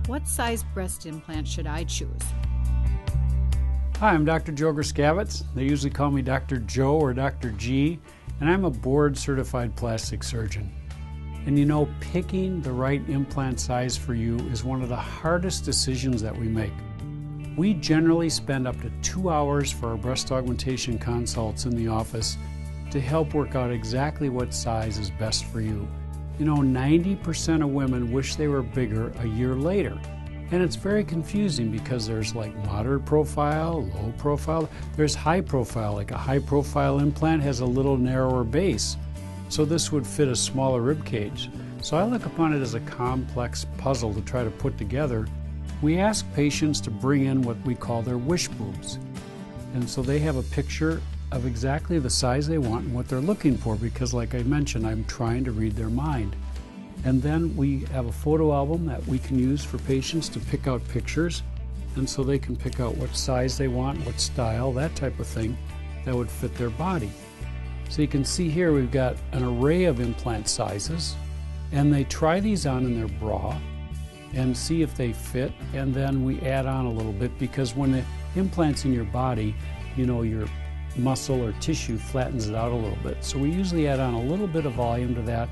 What size breast implant should I choose? Hi, I'm Dr. Joe Gryskiewicz. They usually call me Dr. Joe or Dr. G, and I'm a board-certified plastic surgeon. And you know, picking the right implant size for you is one of the hardest decisions that we make. We generally spend up to 2 hours for our breast augmentation consults in the office to help work out exactly what size is best for you. You know, 90% of women wish they were bigger a year later. And it's very confusing because there's like moderate profile, low profile, there's high profile, like a high profile implant has a little narrower base. So this would fit a smaller rib cage. So I look upon it as a complex puzzle to try to put together. We ask patients to bring in what we call their wish boobs. And so they have a picture of exactly the size they want and what they're looking for, because like I mentioned, I'm trying to read their mind. And then we have a photo album that we can use for patients to pick out pictures, and so they can pick out what size they want, what style, that type of thing that would fit their body. So you can see here we've got an array of implant sizes, and they try these on in their bra and see if they fit, and then we add on a little bit, because when the implant's in your body, you know, your muscle or tissue flattens it out a little bit. So we usually add on a little bit of volume to that.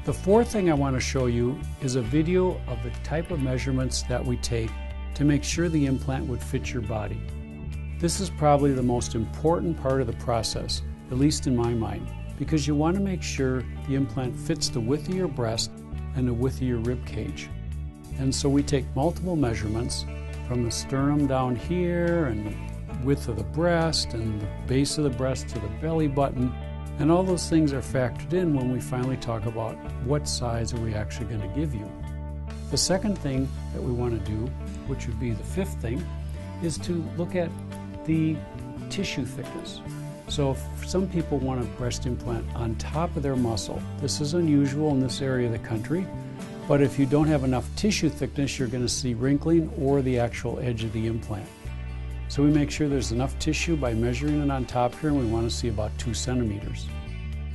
The fourth thing I want to show you is a video of the type of measurements that we take to make sure the implant would fit your body. This is probably the most important part of the process, at least in my mind, because you want to make sure the implant fits the width of your breast and the width of your rib cage. And so we take multiple measurements from the sternum down here, and the width of the breast, and the base of the breast to the belly button. And all those things are factored in when we finally talk about what size are we actually going to give you. The second thing that we want to do, which would be the fifth thing, is to look at the tissue thickness. So if some people want a breast implant on top of their muscle. This is unusual in this area of the country, but if you don't have enough tissue thickness, you're going to see wrinkling or the actual edge of the implant. So we make sure there's enough tissue by measuring it on top here, and we want to see about 2 centimeters.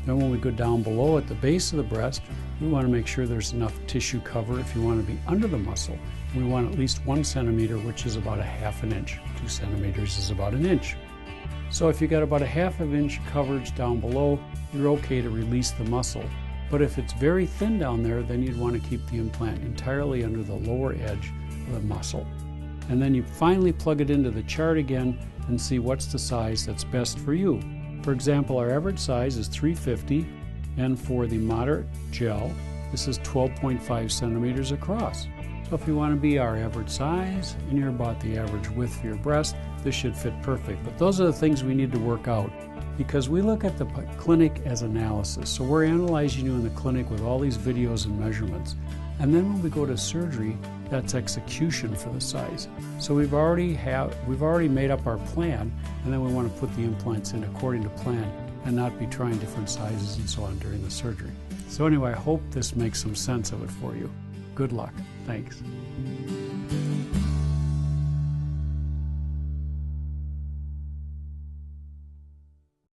Then when we go down below at the base of the breast, we want to make sure there's enough tissue cover if you want to be under the muscle. We want at least 1 centimeter, which is about a half an inch. 2 centimeters is about an inch. So if you got about a half of an inch coverage down below, you're okay to release the muscle. But if it's very thin down there, then you'd want to keep the implant entirely under the lower edge of the muscle. And then you finally plug it into the chart again and see what's the size that's best for you. For example, our average size is 350, and for the moderate gel, this is 12.5 centimeters across. So if you want to be our average size and you're about the average width for your breast, this should fit perfect. But those are the things we need to work out, because we look at the clinic as analysis. So we're analyzing you in the clinic with all these videos and measurements. And then when we go to surgery, that's execution for the size. So we've already made up our plan, and then we want to put the implants in according to plan and not be trying different sizes and so on during the surgery. So anyway, I hope this makes some sense of it for you. Good luck. Thanks.